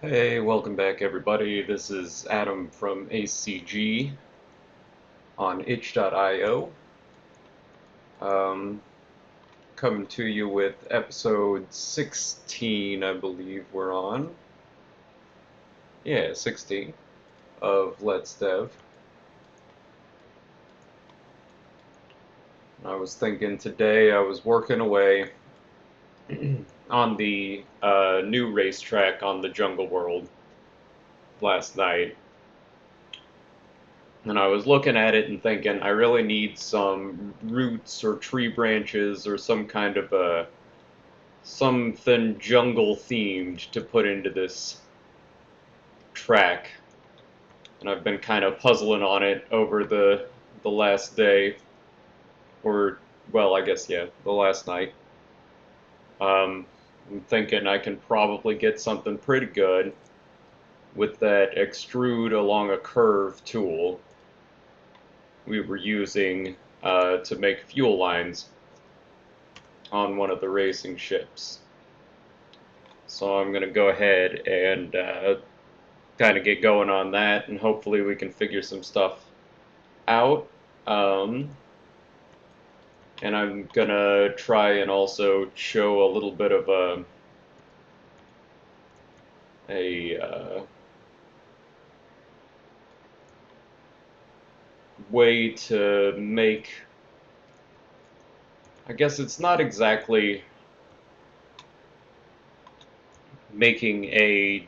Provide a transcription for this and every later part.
Hey, welcome back everybody. This is Adam from ACG on itch.io. Um, Coming to you with episode 16, I believe we're on. Yeah, 16 of Let's Dev. I was thinking today I was working away on the new racetrack on the Jungle World last night. And I was looking at it and thinking, I really need some roots or tree branches or some kind of a something jungle themed to put into this track. And I've been kind of puzzling on it over the last day, or well, I guess yeah, the last night. I'm thinking I can probably get something pretty good with that extrude along a curve tool we were using to make fuel lines on one of the racing ships. So I'm going to go ahead and kind of get going on that, and hopefully we can figure some stuff out. Um, and I'm going to try and also show a little bit of a way to make, I guess it's not exactly making a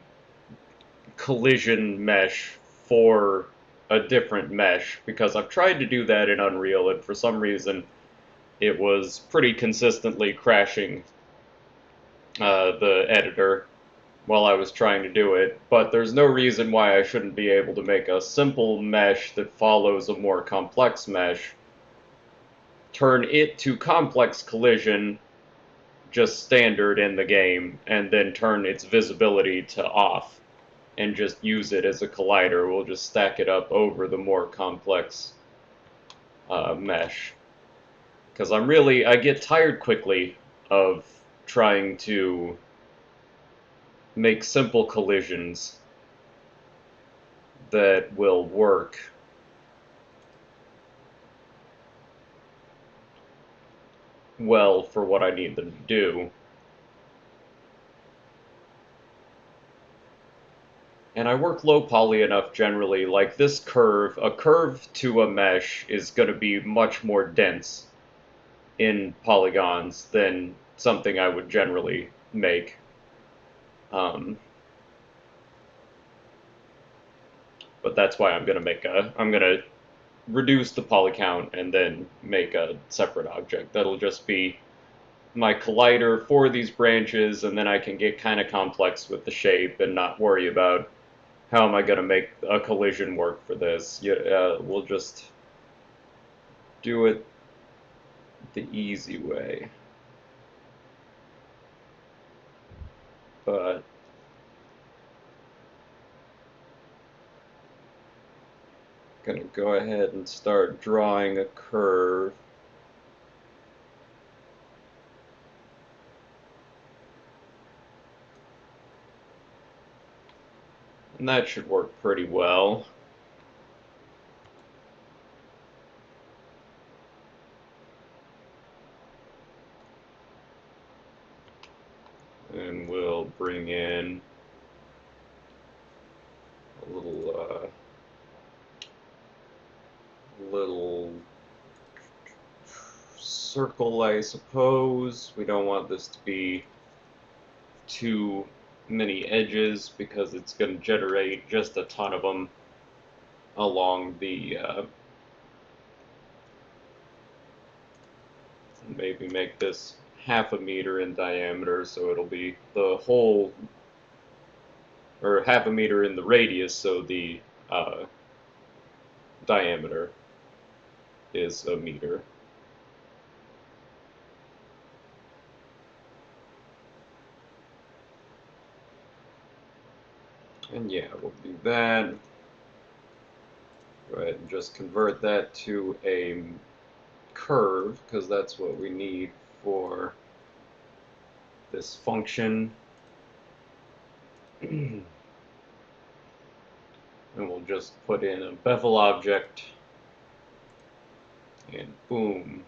collision mesh for a different mesh, because I've tried to do that in Unreal, and for some reason it was pretty consistently crashing the editor while I was trying to do it, but there's no reason why I shouldn't be able to make a simple mesh that follows a more complex mesh, turn it to complex collision, just standard in the game, and then turn its visibility to off, and just use it as a collider. We'll just stack it up over the more complex mesh. Because I get tired quickly of trying to make simple collisions that will work well for what I need them to do. And I work low poly enough generally, like this curve, a curve to a mesh is going to be much more dense in polygons than something I would generally make. Um, but that's why I'm going to reduce the poly count and then make a separate object. That'll just be my collider for these branches, and then I can get kind of complex with the shape and not worry about how am I going to make a collision work for this. We'll just do it the easy way. But I'm going to go ahead and start drawing a curve. And that should work pretty well. And we'll bring in a little circle, I suppose. We don't want this to be too many edges because it's going to generate just a ton of them along the maybe make this half a meter in diameter, so it'll be the whole, or half a meter in the radius, so the diameter is a meter. And yeah, we'll do that. Go ahead and just convert that to a curve, because that's what we need for this function. And we'll just put in a bevel object, and boom.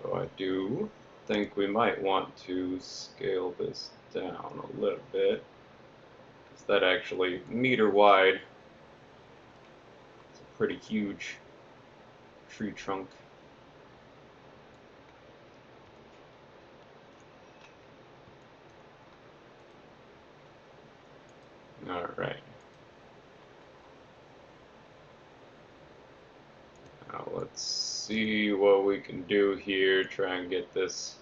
So I do think we might want to scale this down a little bit. Is that actually meter wide? It's a pretty huge tree trunk. Alright. Now let's see what we can do here. Try and get this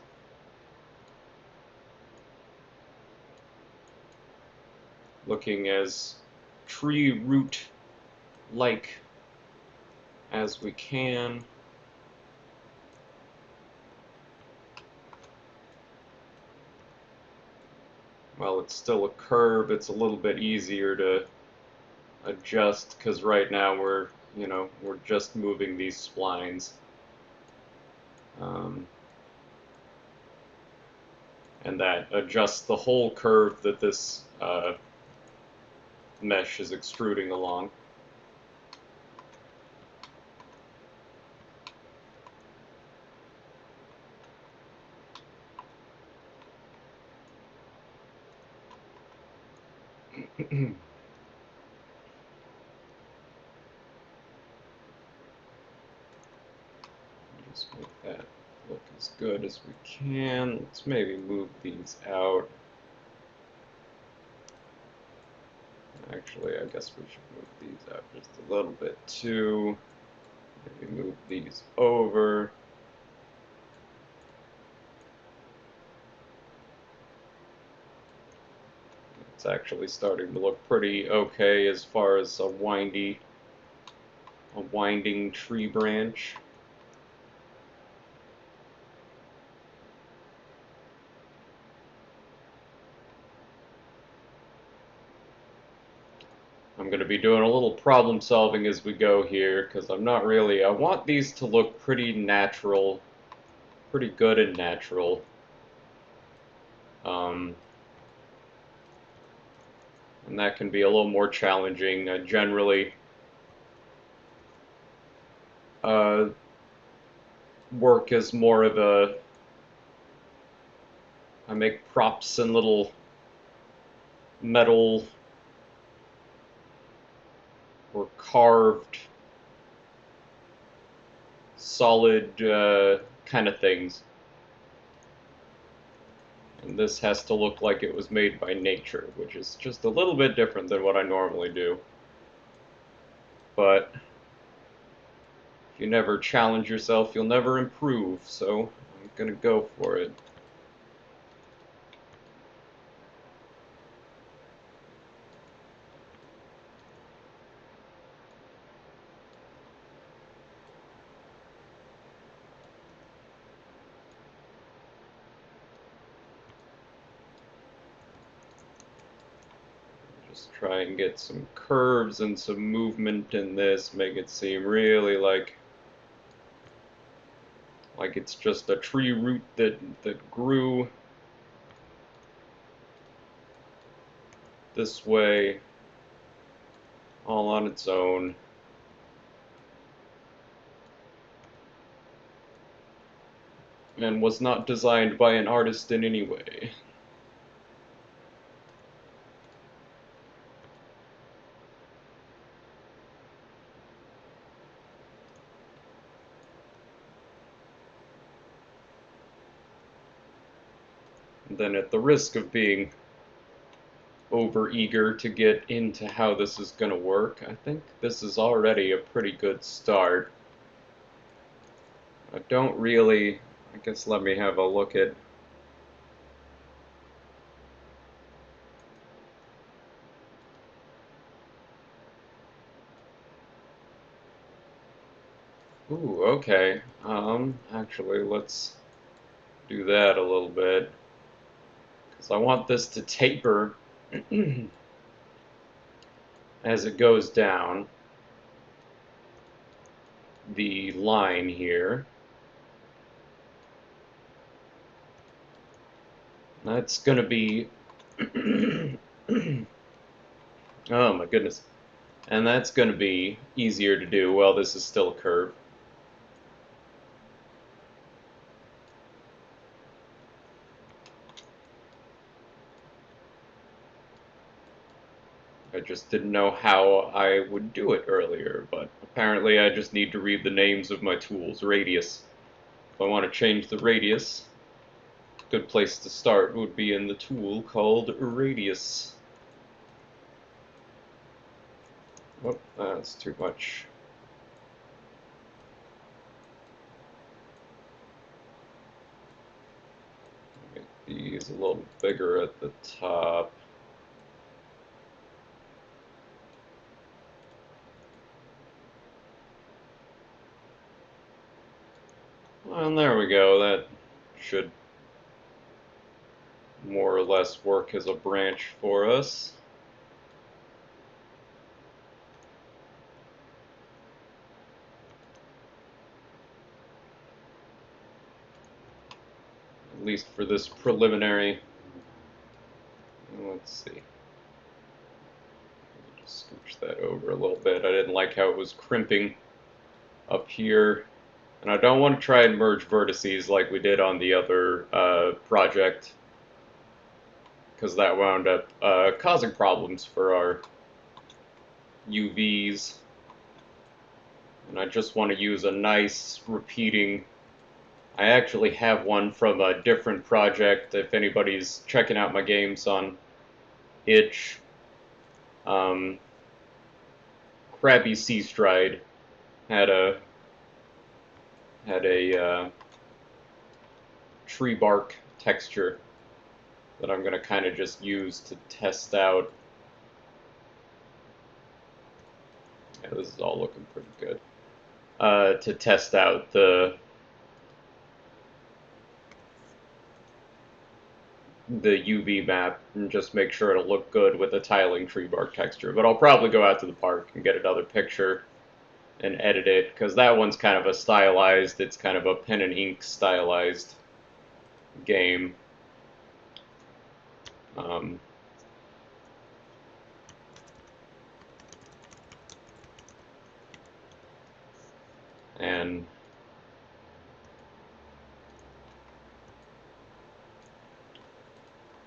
looking as tree root like as we can. While it's still a curve, it's a little bit easier to adjust because right now we're just moving these splines. And that adjusts the whole curve that this mesh is extruding along. Just make that look as good as we can. Let's maybe move these out. Actually, I guess we should move these out just a little bit too. Maybe move these over. It's actually starting to look pretty okay as far as a winding tree branch. I'm going to be doing a little problem solving as we go here because I want these to look pretty natural, pretty good and natural. And that can be a little more challenging. Generally, work as more of I make props and little metal or carved solid kind of things. And this has to look like it was made by nature, which is just a little bit different than what I normally do. But if you never challenge yourself, you'll never improve, so I'm gonna go for it. Just try and get some curves and some movement in this, make it seem really like it's just a tree root that grew this way all on its own. And was not designed by an artist in any way. And then at the risk of being over-eager to get into how this is going to work, I think this is already a pretty good start. I guess let me have a look at Ooh, okay. Actually, let's do that a little bit. Because I want this to taper as it goes down the line here. That's gonna be oh my goodness. And that's gonna be easier to do while this is still a curve. I just didn't know how I would do it earlier, but apparently I just need to read the names of my tools. Radius. If I want to change the radius, a good place to start would be in the tool called Radius. Oh, that's too much. Make these a little bigger at the top. And there we go. That should more or less work as a branch for us. At least for this preliminary. Let's see. Just scooch that over a little bit. I didn't like how it was crimping up here. And I don't want to try and merge vertices like we did on the other project, because that wound up causing problems for our UVs. And I just want to use a nice repeating. I actually have one from a different project. If anybody's checking out my games on itch, Crabby Sea Stride had a tree bark texture that I'm going to kind of just use to test out. Yeah, this is all looking pretty good. To test out the UV map and just make sure it'll look good with a tiling tree bark texture. But I'll probably go out to the park and get another picture and edit it, because that one's kind of a stylized, it's kind of a pen and ink stylized game. And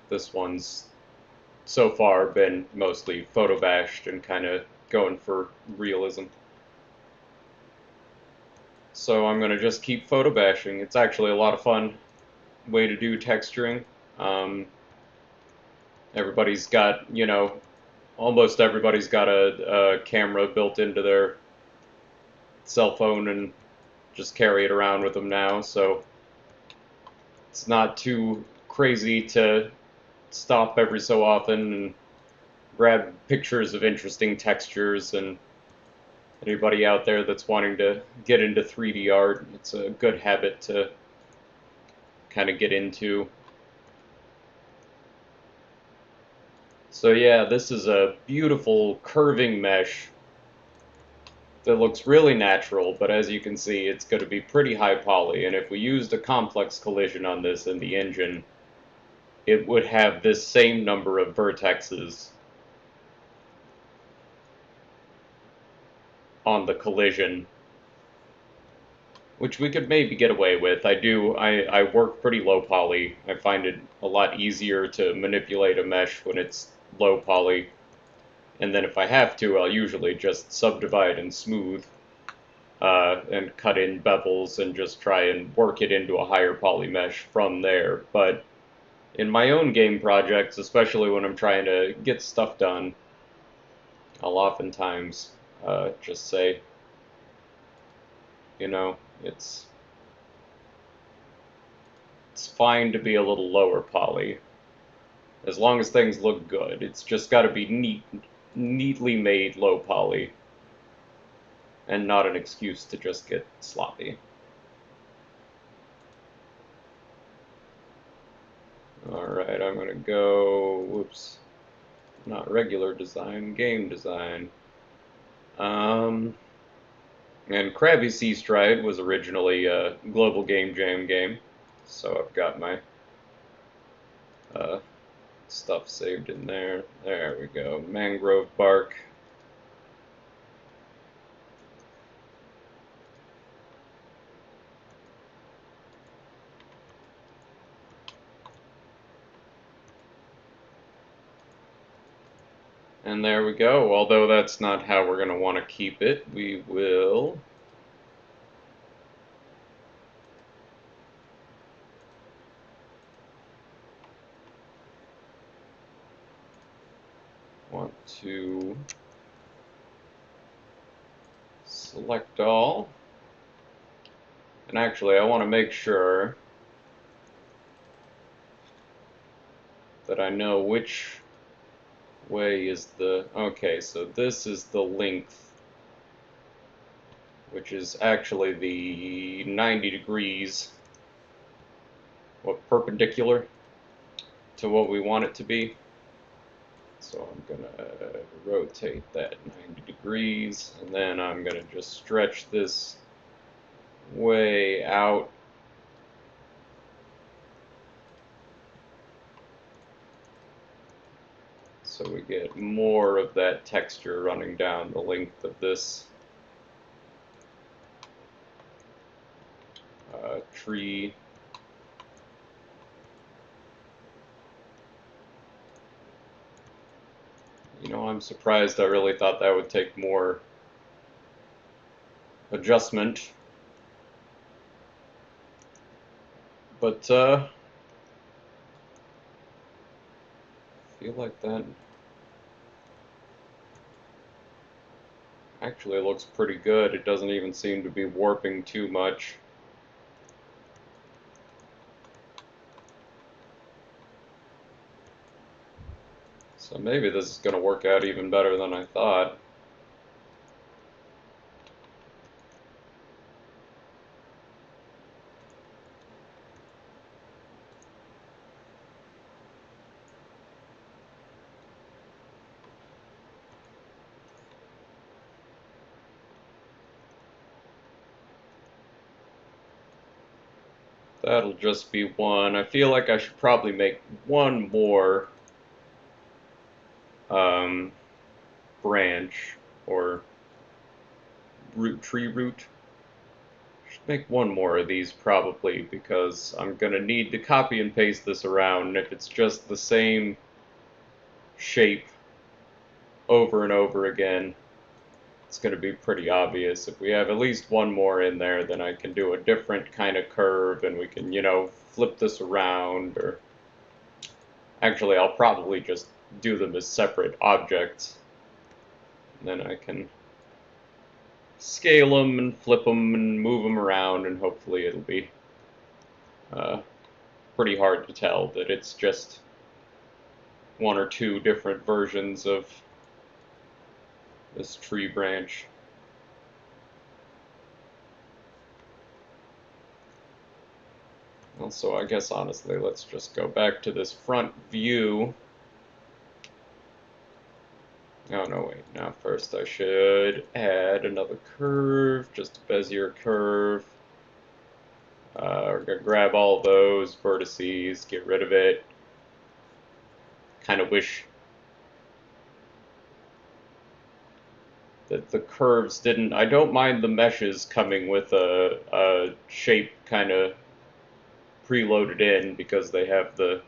this one's so far been mostly photo bashed and kind of going for realism. So I'm going to just keep photo bashing. It's actually a lot of fun way to do texturing. Everybody's got, almost everybody's got a camera built into their cell phone and just carry it around with them now, so it's not too crazy to stop every so often and grab pictures of interesting textures. And anybody out there that's wanting to get into 3D art, it's a good habit to kind of get into. So yeah, this is a beautiful curving mesh that looks really natural, but as you can see, it's going to be pretty high poly, and if we used a complex collision on this in the engine, it would have this same number of vertexes on the collision, which we could maybe get away with. I work pretty low poly. I find it a lot easier to manipulate a mesh when it's low poly. And then if I have to, I'll usually just subdivide and smooth and cut in bevels and just try and work it into a higher poly mesh from there. But in my own game projects, especially when I'm trying to get stuff done, I'll oftentimes just say, it's fine to be a little lower poly, as long as things look good. It's just got to be neatly made low poly, and not an excuse to just get sloppy. Alright, I'm gonna go, whoops, not regular design, game design. And Krabby Sea Stride was originally a Global Game Jam game, so I've got my stuff saved in there. There we go. Mangrove bark. And there we go. Although that's not how we're going to want to keep it, we will want to select all. And actually, I want to make sure that I know which way is the... Okay, so this is the length, which is actually the 90 degrees, perpendicular to what we want it to be. So I'm going to rotate that 90 degrees, and then I'm going to just stretch this way out. So we get more of that texture running down the length of this tree. You know, I'm surprised. I really thought that would take more adjustment. But feel like that actually looks pretty good. It doesn't even seem to be warping too much. So maybe this is going to work out even better than I thought. That'll just be one. I feel like I should probably make one more branch or tree root. Should make one more of these probably, because I'm going to need to copy and paste this around, and if it's just the same shape over and over again, it's going to be pretty obvious. If we have at least one more in there, then I can do a different kind of curve, and we can, you know, flip this around, or actually I'll probably just do them as separate objects. And then I can scale them and flip them and move them around, and hopefully it'll be pretty hard to tell that it's just one or two different versions of this tree branch. Also, I guess honestly, let's just go back to this front view. Oh no, wait, now first I should add another curve, just a Bezier curve. We're going to grab all those vertices, get rid of it. Kind of wish that the curves didn't... I don't mind the meshes coming with a shape kind of preloaded in, because they have the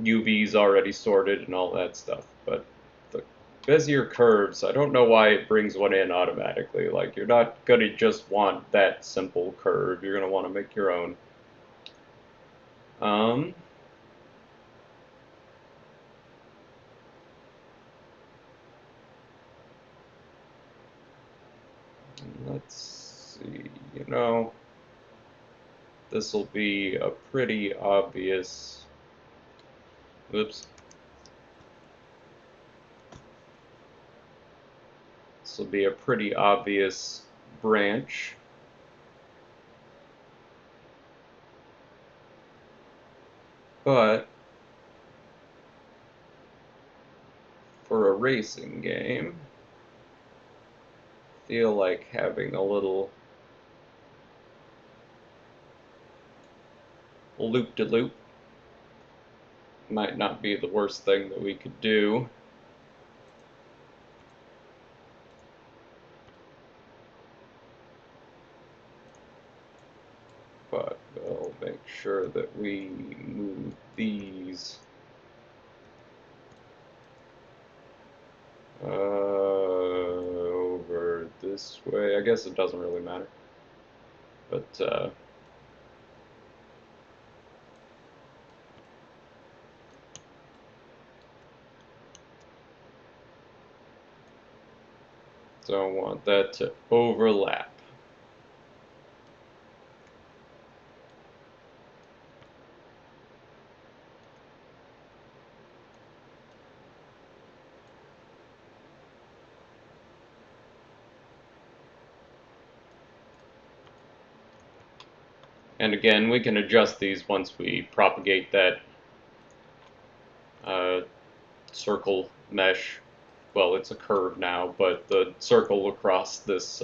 UVs already sorted and all that stuff, but the Bezier curves, I don't know why it brings one in automatically. Like, you're not going to just want that simple curve. You're going to want to make your own. Let's see, you know, this will be a pretty obvious, oops. This will be a pretty obvious branch. But for a racing game, I feel like having a little loop-de-loop might not be the worst thing that we could do. But we'll make sure that we move these over this way. I guess it doesn't really matter. But don't want that to overlap. And again, we can adjust these once we propagate that circle mesh. Well, it's a curve now, but the circle across this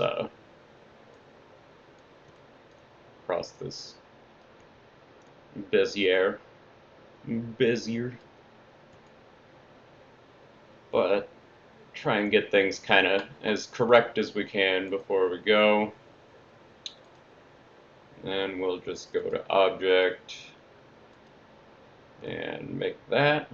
Bezier. But try and get things kind of as correct as we can before we go. And we'll just go to Object and make that.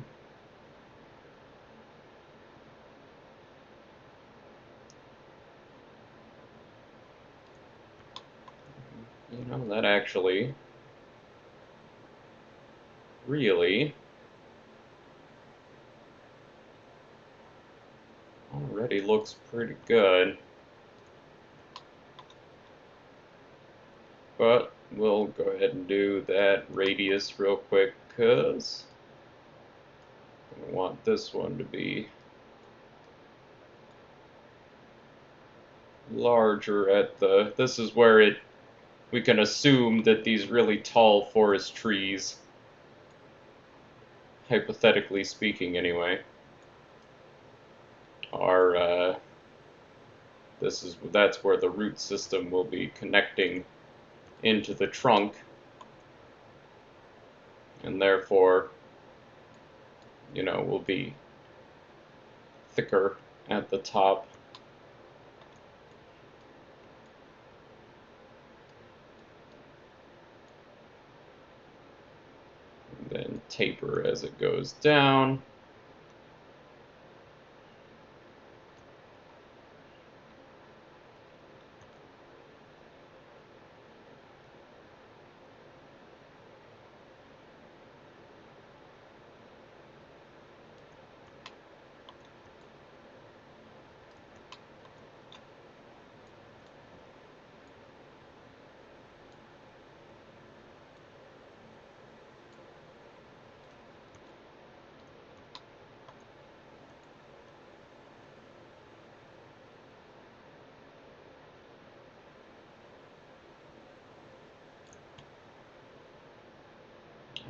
You know, that actually really already looks pretty good. But we'll go ahead and do that radius real quick because I want this one to be larger at the, this is where we can assume that these really tall forest trees, hypothetically speaking anyway, are, that's where the root system will be connecting into the trunk, and therefore, you know, will be thicker at the top. And then taper as it goes down.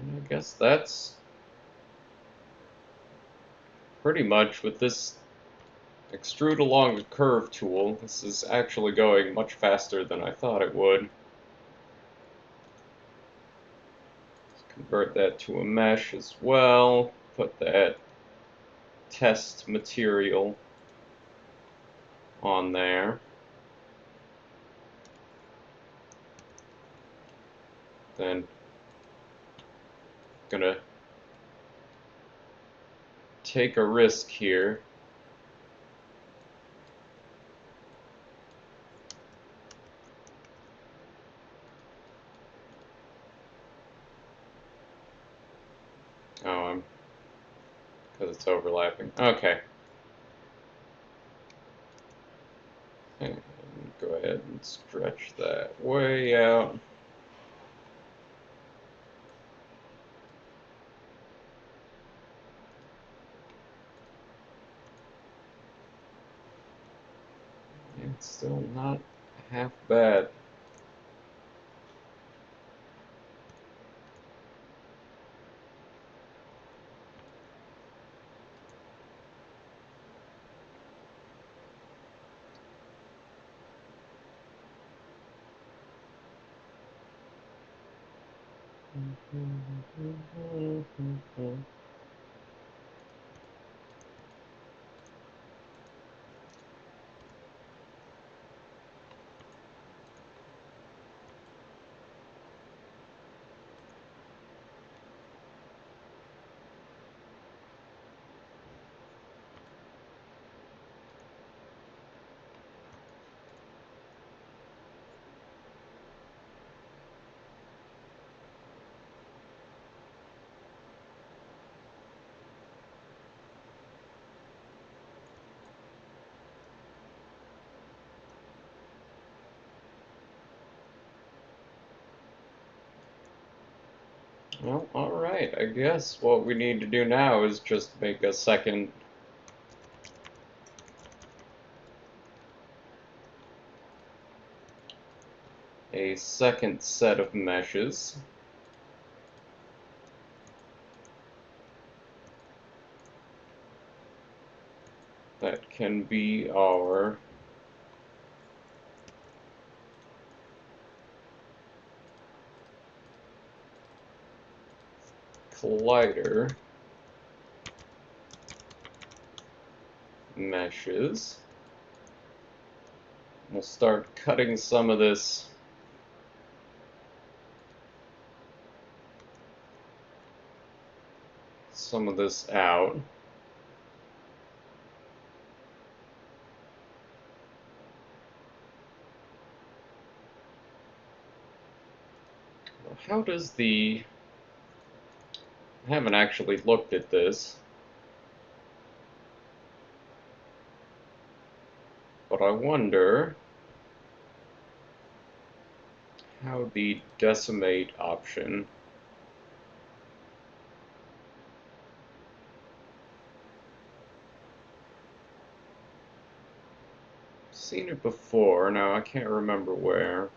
And I guess that's pretty much with this extrude along the curve tool. This is actually going much faster than I thought it would. Let's convert that to a mesh as well. Put that test material on there. Then gonna take a risk here. Oh, because it's overlapping. Okay. And go ahead and stretch that way out. It's still not half bad. Well, alright, I guess what we need to do now is just make a second set of meshes. That can be our collider meshes. We'll start cutting some of this out. How does I haven't actually looked at this, but I wonder how the decimate option seen it before. Now I can't remember where.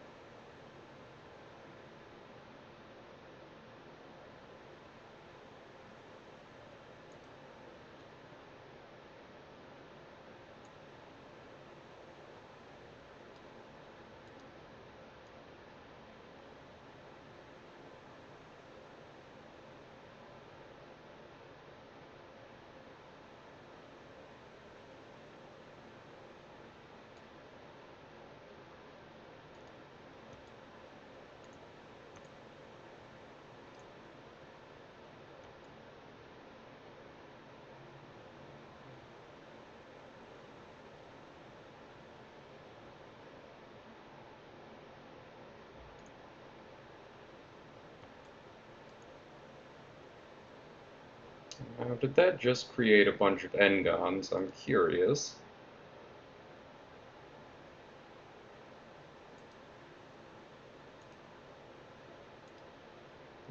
Now, did that just create a bunch of n-gons? I'm curious.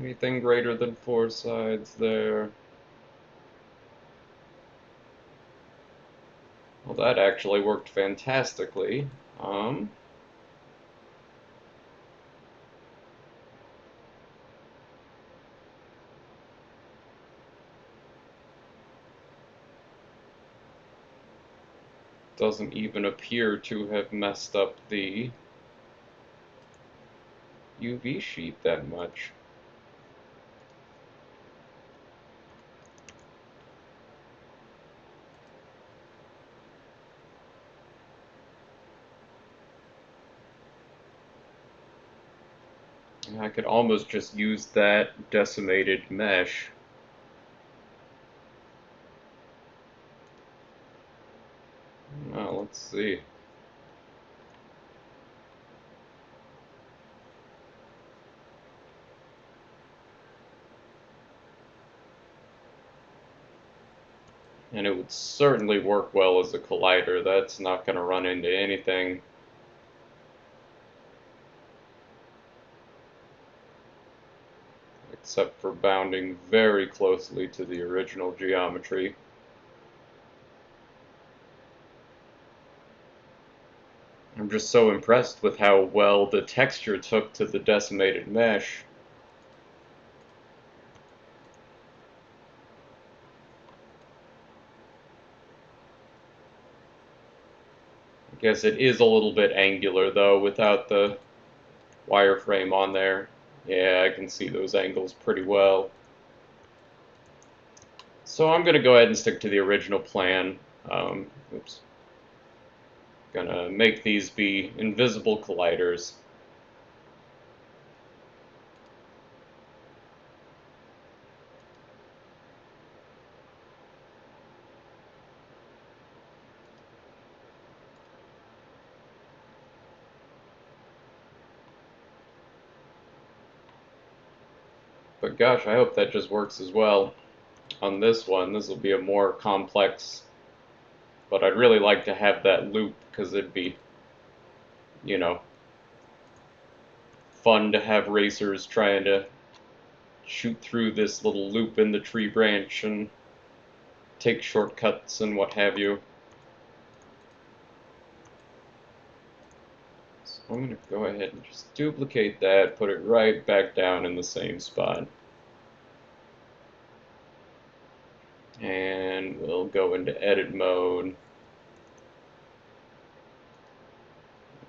Anything greater than 4 sides there? Well, that actually worked fantastically. Doesn't even appear to have messed up the UV sheet that much. I could almost just use that decimated mesh. Now, let's see. And it would certainly work well as a collider. That's not going to run into anything except for bounding very closely to the original geometry. I'm just so impressed with how well the texture took to the decimated mesh. I guess it is a little bit angular though without the wireframe on there. Yeah, I can see those angles pretty well. So I'm going to go ahead and stick to the original plan. Oops. Gonna make these be invisible colliders. But gosh, I hope that just works as well. On this one, this will be a more complex, but I'd really like to have that loop because it'd be, you know, fun to have racers trying to shoot through this little loop in the tree branch and take shortcuts and what have you. So I'm going to go ahead and just duplicate that, put it right back down in the same spot. And we'll go into edit mode.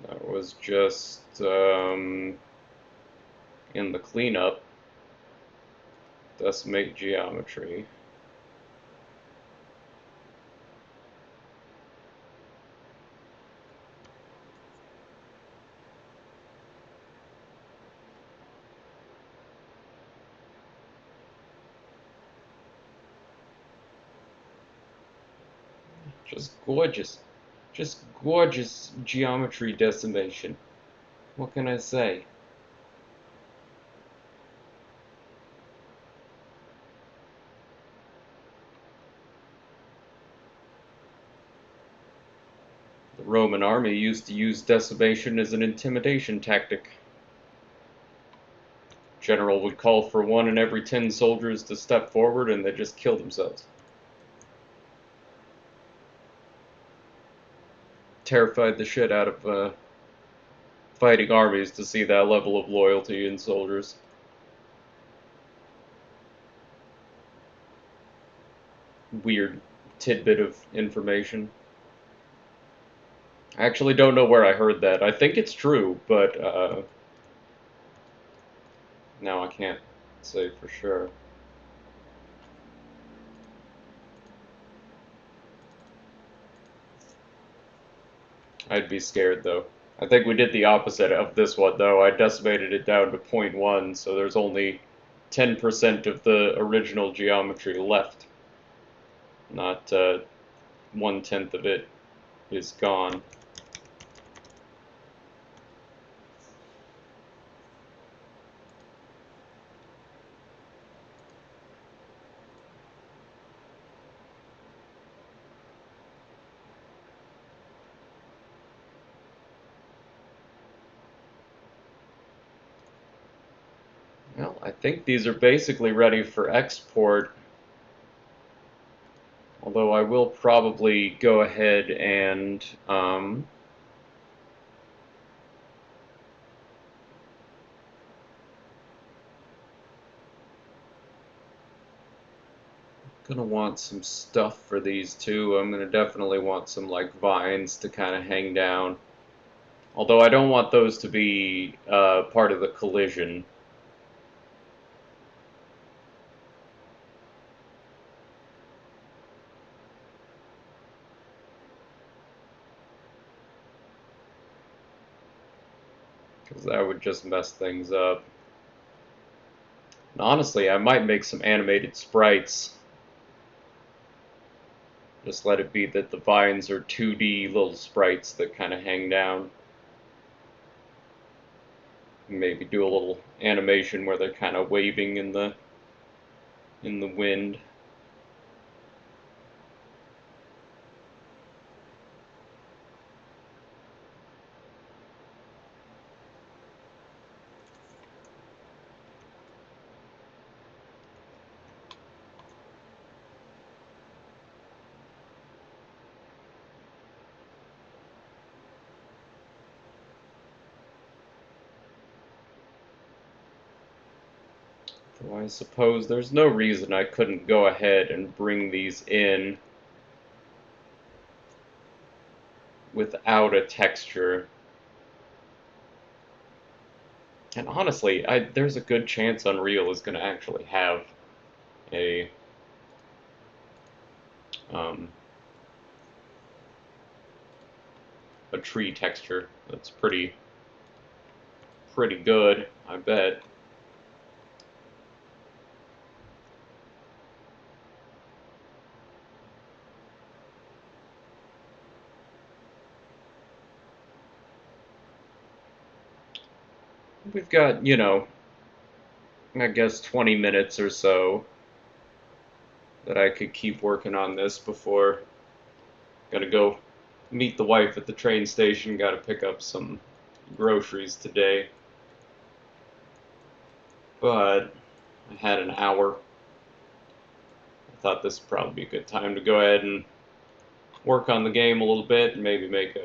That was just in the cleanup, decimate geometry. Just gorgeous geometry decimation. What can I say? The Roman army used to use decimation as an intimidation tactic. General would call for 1 in every 10 soldiers to step forward and they just kill themselves. Terrified the shit out of fighting armies to see that level of loyalty in soldiers. Weird tidbit of information. I actually don't know where I heard that. I think it's true, but now I can't say for sure. I'd be scared though. I think we did the opposite of this one though. I decimated it down to 0.1, so there's only 10% of the original geometry left. Not 1/10 of it is gone. Well, I think these are basically ready for export. Although I will probably go ahead and gonna want some stuff for these too. I'm gonna definitely want some like vines to kind of hang down. Although I don't want those to be part of the collision. Because that would just mess things up. And honestly, I might make some animated sprites. Just let it be that the vines are 2D little sprites that kind of hang down. Maybe do a little animation where they're kind of waving in the wind. So I suppose there's no reason I couldn't go ahead and bring these in without a texture. And honestly, there's a good chance Unreal is going to actually have a um, a tree texture that's pretty good, I bet. We've got, I guess 20 minutes or so that I could keep working on this before gotta go meet the wife at the train station, gotta pick up some groceries today. But I had an hour. I thought this would probably be a good time to go ahead and work on the game a little bit and maybe make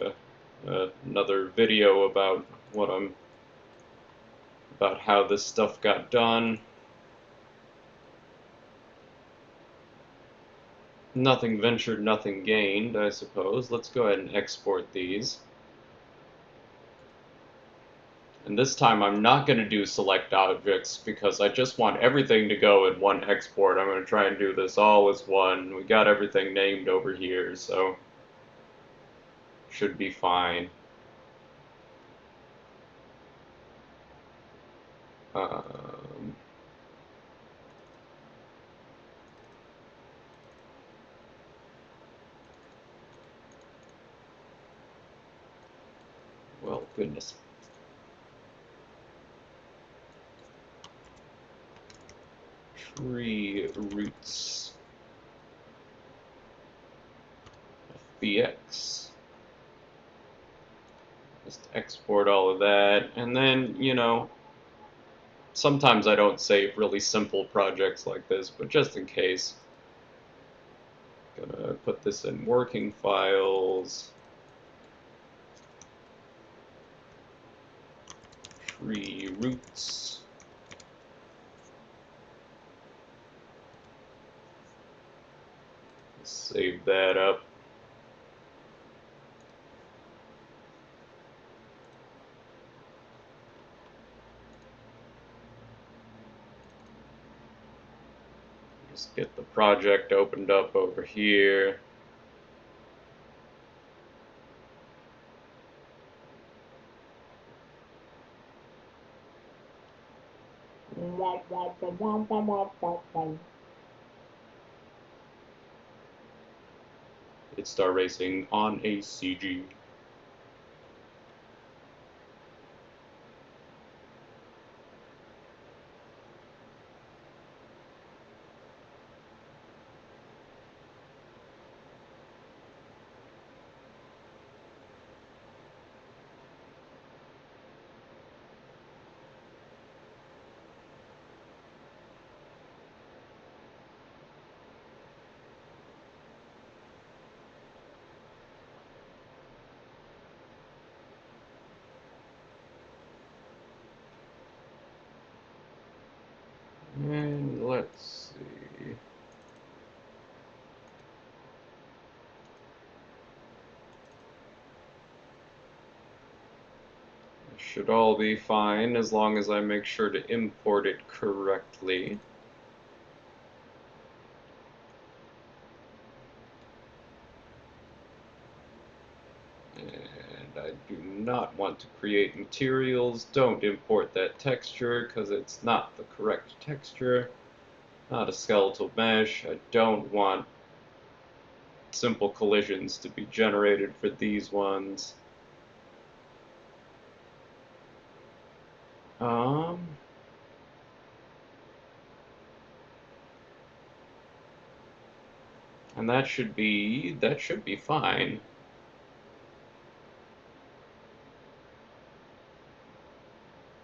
another video about about how this stuff got done. Nothing ventured, nothing gained, I suppose. Let's go ahead and export these. And this time I'm not going to do select objects because I just want everything to go in one export. I'm going to try and do this all as one. We got everything named over here, so should be fine. Um, well, goodness. Tree roots FBX. Just export all of that, and then, you know, sometimes I don't save really simple projects like this, but just in case, gonna put this in working files. Tree roots. Save that up. Just get the project opened up over here. Hit Star Racing on a CG. And let's see. It should all be fine as long as I make sure to import it correctly. And I do not want to create materials. Don't import that texture because it's not the correct texture. Not a skeletal mesh. I don't want simple collisions to be generated for these ones. And that should be fine.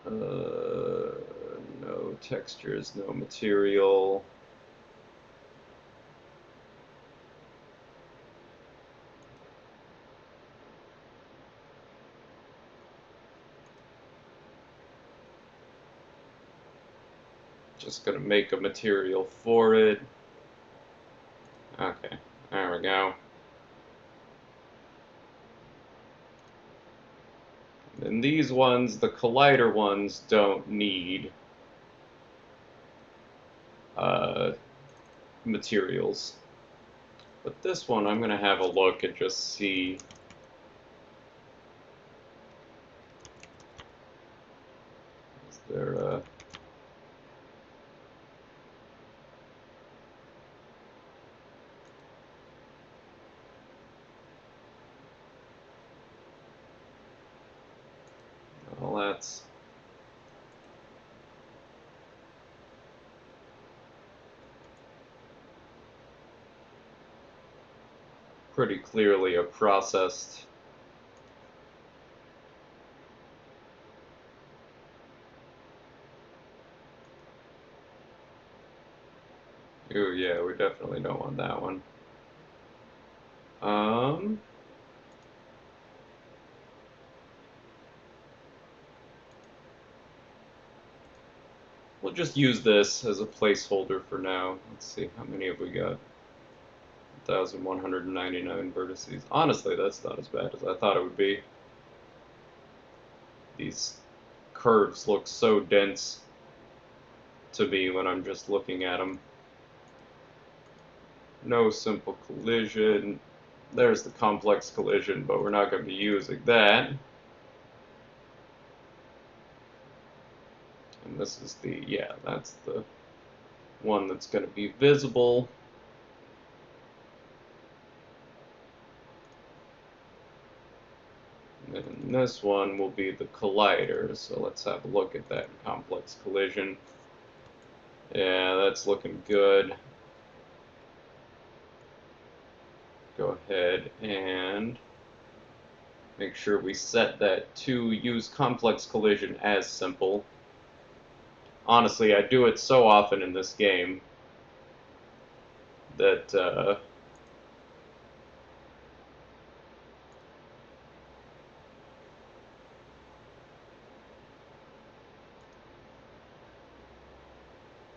No textures, no material. Just gonna make a material for it. Okay, there we go. And these ones, the collider ones, don't need materials. But this one, I'm gonna have a look and just see. Is there a... Well, that's pretty clearly a processed Ooh, yeah, we definitely don't want that one. We'll just use this as a placeholder for now. Let's see, how many have we got? 1,199 vertices. Honestly, that's not as bad as I thought it would be. These curves look so dense to me when I'm just looking at them. No simple collision. There's the complex collision, but we're not going to be using that. And this is the, yeah, that's the one that's going to be visible. And this one will be the collider, so let's have a look at that complex collision. Yeah, that's looking good. Go ahead and make sure we set that to use complex collision as simple. Honestly, I do it so often in this game that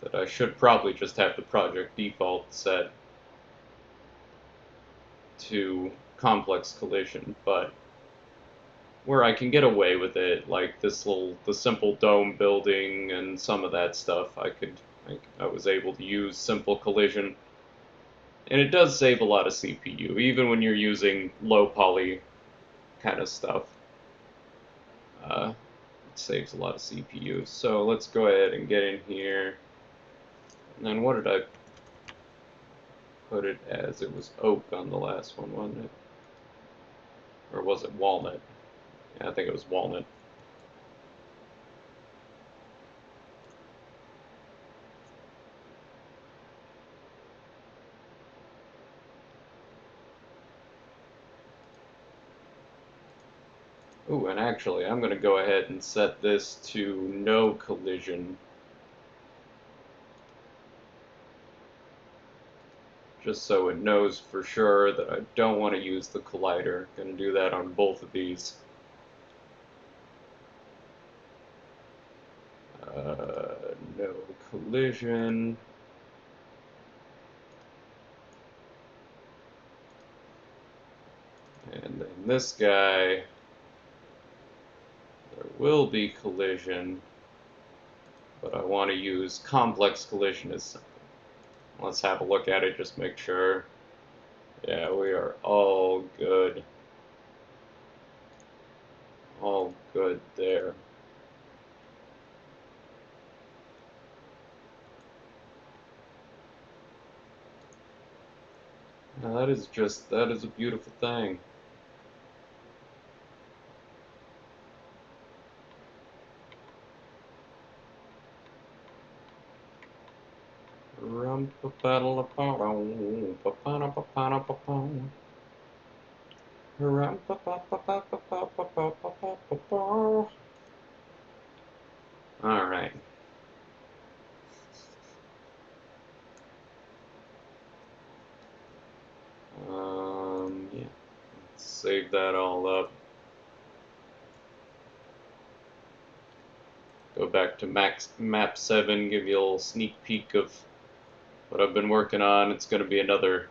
that I should probably just have the project default set to complex collision, but where I can get away with it, like the simple dome building and some of that stuff, I was able to use simple collision, and it does save a lot of CPU, even when you're using low poly kind of stuff. It saves a lot of CPU. So let's go ahead and get in here. And then what did I put it as? It was oak on the last one, wasn't it? Or was it walnut? Yeah, I think it was walnut. Ooh, and actually, I'm going to go ahead and set this to no collision. Just so it knows for sure that I don't want to use the collider. Going to do that on both of these. No collision. And then this guy, there will be collision, but I want to use complex collision as simple. Let's have a look at it, just make sure. Yeah, we are all good. All good there. Now that is a beautiful thing. Alright. Yeah. Let's save that all up. Go back to map 7, give you a little sneak peek of what I've been working on. It's going to be another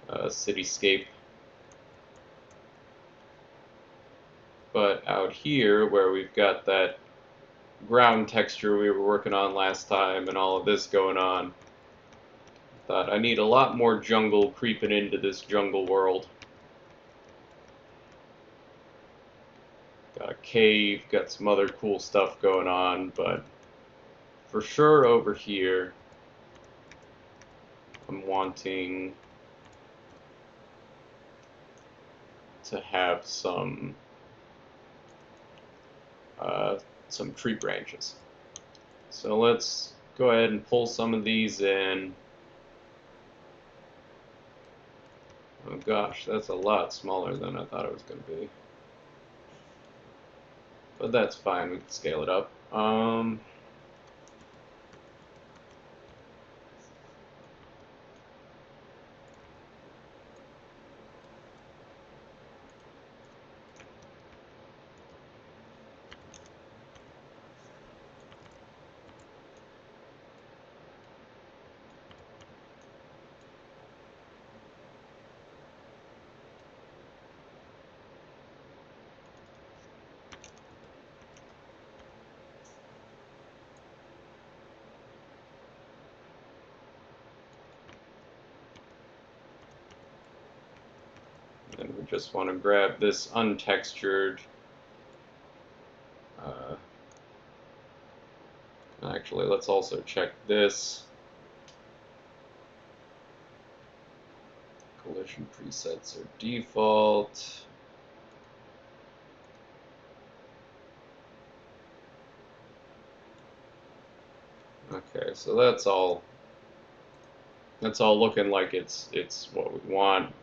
cityscape. But out here, where we've got that ground texture we were working on last time and all of this going on, thought I need a lot more jungle creeping into this jungle world. Got a cave, got some other cool stuff going on, but for sure over here, I'm wanting to have some tree branches. So let's go ahead and pull some of these in. Oh gosh, that's a lot smaller than I thought it was going to be. But that's fine, we can scale it up. And we just want to grab this untextured. Uh, Actually, let's also check this. Collision presets are default. Okay, so that's all looking like it's what we want.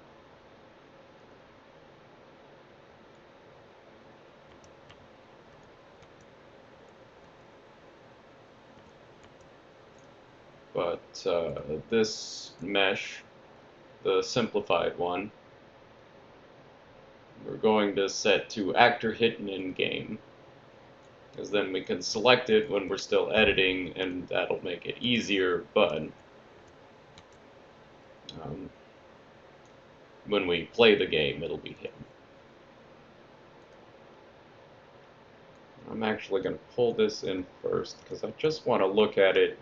But this mesh, the simplified one, we're going to set to actor hidden in game, because then we can select it when we're still editing, and that'll make it easier. But um, when we play the game, it'll be hidden. I'm actually going to pull this in first because I just want to look at it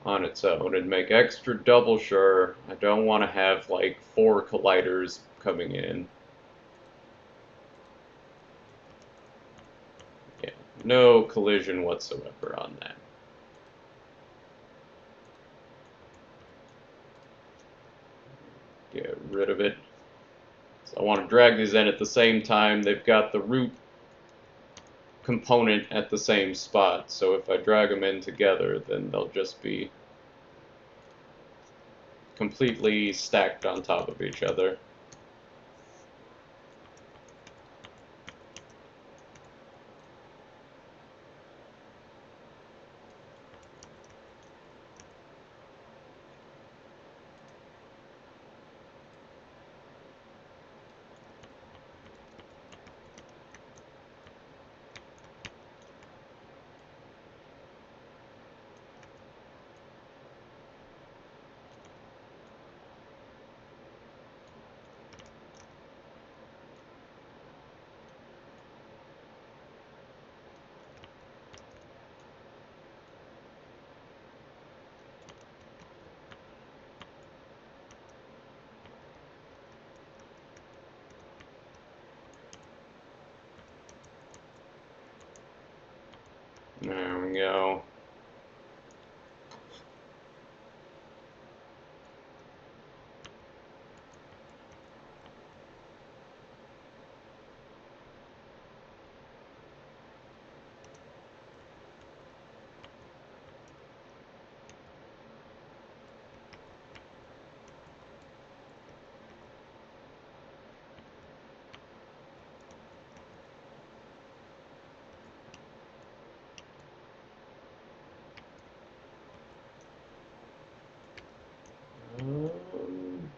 on its own and make extra double sure. I don't want to have like 4 colliders coming in. Yeah, no collision whatsoever on that. Get rid of it. So I want to drag these in at the same time. They've got the root component at the same spot, so if I drag them in together, then they'll just be completely stacked on top of each other. There we go.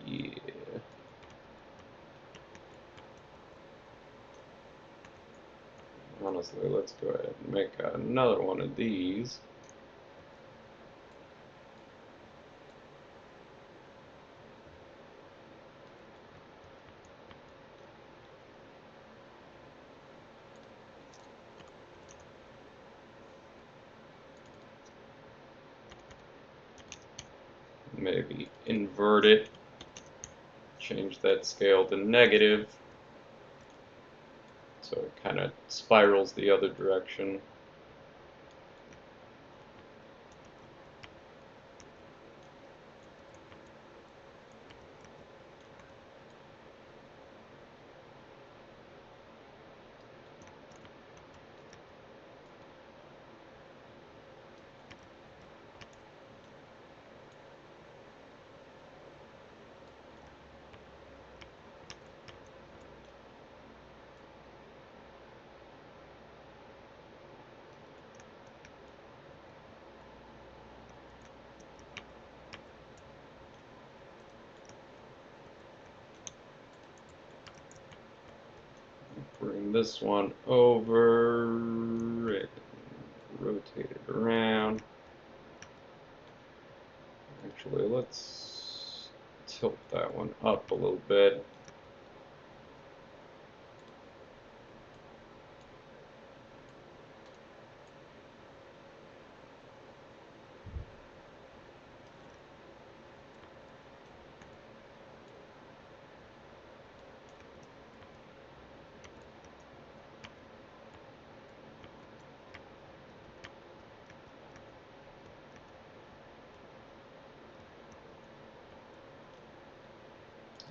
Yeah. Honestly, let's go ahead and make another one of these. Maybe invert it, change that scale to negative, so it kind of spirals the other direction. Bring this one over and rotate it around. Actually, let's tilt that one up a little bit.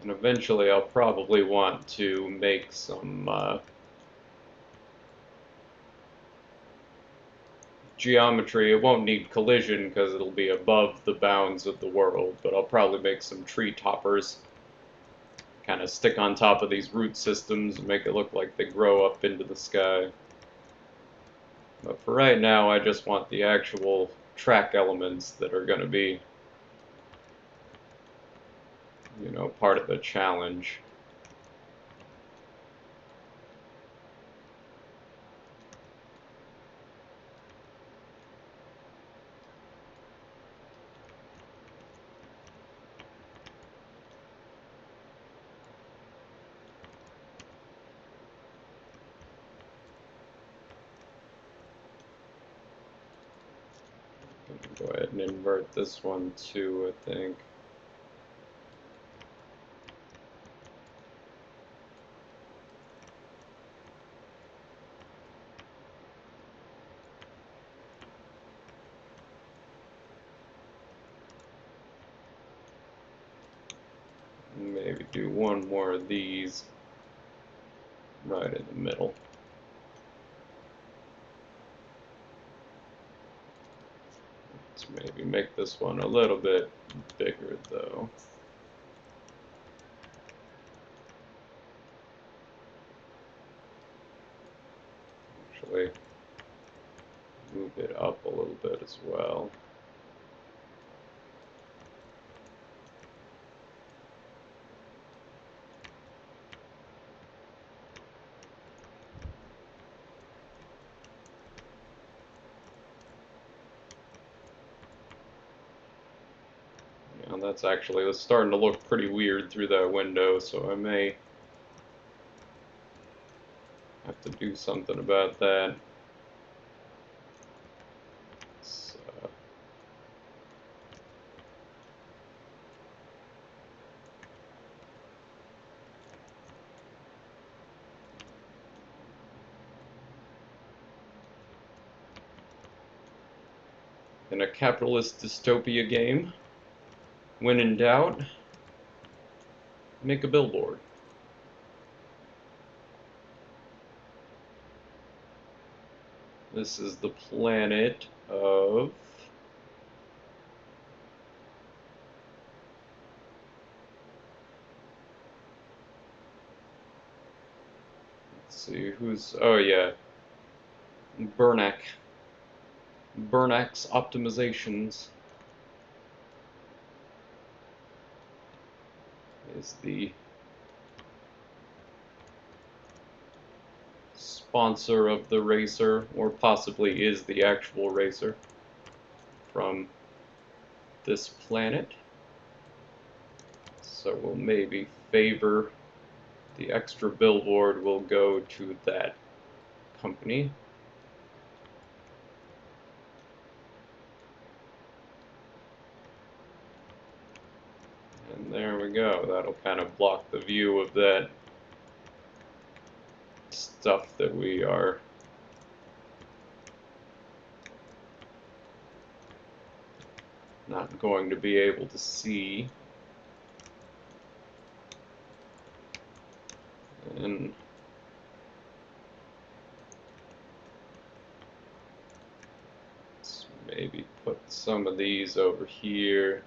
And eventually I'll probably want to make some geometry. It won't need collision because it'll be above the bounds of the world, but I'll probably make some tree toppers, kind of stick on top of these root systems and make it look like they grow up into the sky. But for right now, I just want the actual track elements that are going to be, you know, part of the challenge. Go ahead and invert this one too, I think. Maybe do one more of these right in the middle. Let's maybe make this one a little bit bigger though. Actually, move it up a little bit as well. And that's starting to look pretty weird through that window, so I may have to do something about that. So, in a capitalist dystopia game, when in doubt, make a billboard. This is the planet of... Let's see, who's... Oh yeah, Bernac. Bernac's optimizations is the sponsor of the racer, or possibly is the actual racer from this planet. So we'll maybe favor the extra billboard will go to that company. And there we go. That'll kind of block the view of that stuff that we are not going to be able to see. And let's maybe put some of these over here.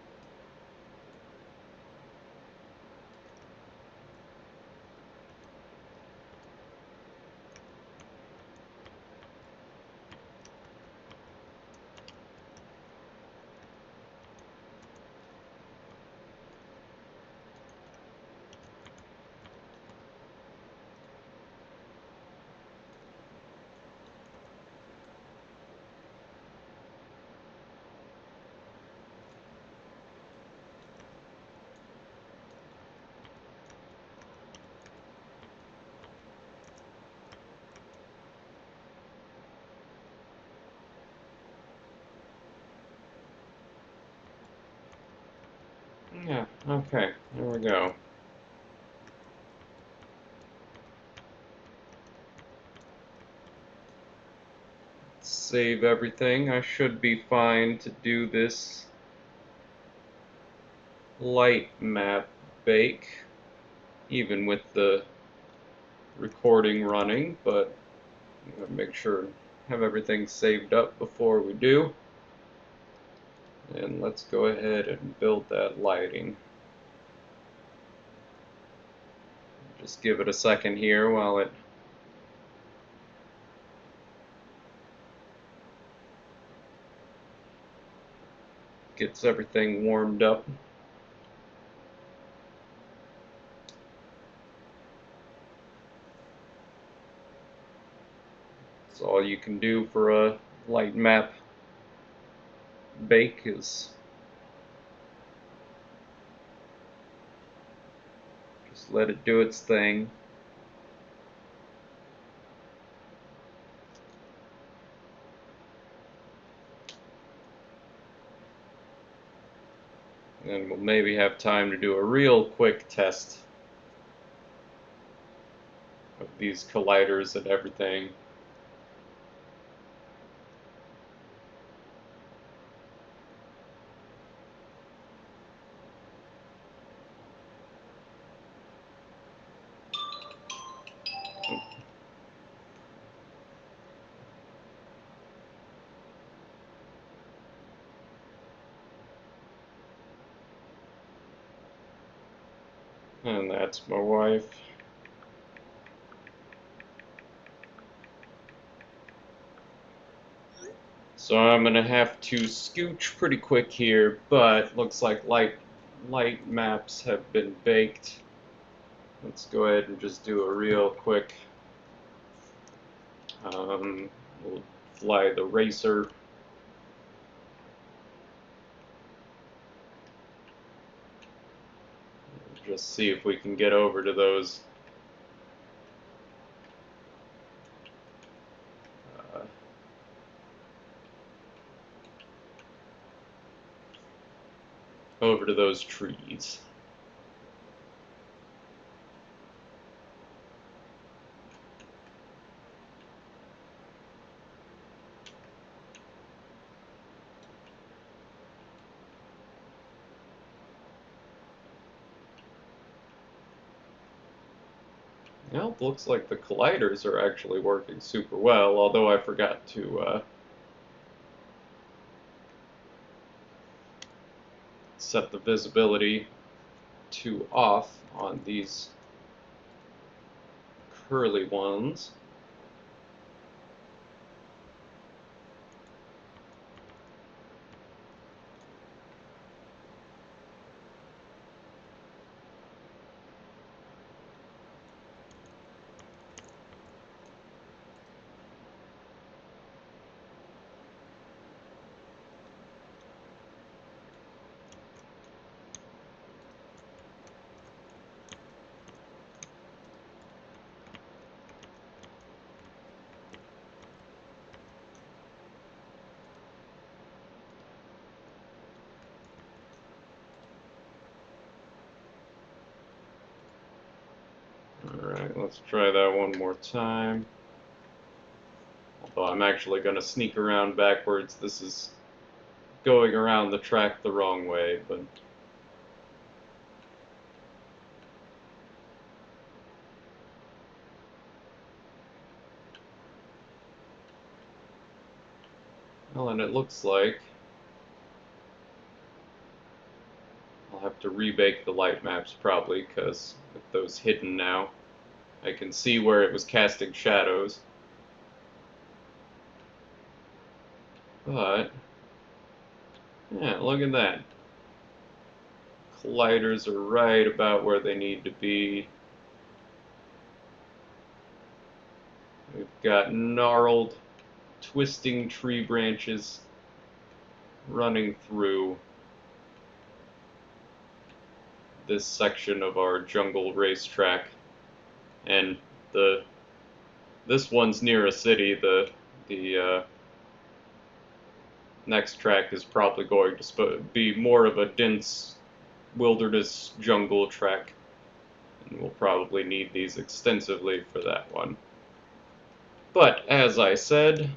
Yeah, okay, there we go. Save everything. I should be fine to do this light map bake. even with the recording running, but I'm going to make sure have everything saved up before we do. And let's go ahead and build that lighting. Just give it a second here while it gets everything warmed up. That's all you can do for a light map bake is just let it do its thing. And we'll maybe have time to do a real quick test of these colliders and everything. And that's my wife. So I'm gonna have to scooch pretty quick here, but looks like light maps have been baked. Let's go ahead and just do a real quick. We'll fly the racer. Just see if we can get over to those trees. Well, it looks like the colliders are actually working super well, although I forgot to set the visibility to off on these curly ones. Alright, let's try that one more time. Although I'm actually going to sneak around backwards. This is going around the track the wrong way, but well, and it looks like I'll have to rebake the light maps probably, because with those hidden now, I can see where it was casting shadows. But, yeah, look at that. Colliders are right about where they need to be. We've got gnarled, twisting tree branches running through this section of our jungle racetrack. And this one's near a city. The next track is probably going to be more of a dense wilderness jungle track, and we'll probably need these extensively for that one. But as I said,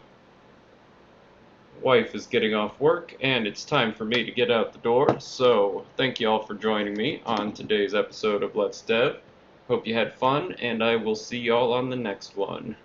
wife is getting off work and it's time for me to get out the door, so thank you all for joining me on today's episode of Let's Dev. Hope you had fun, and I will see y'all on the next one.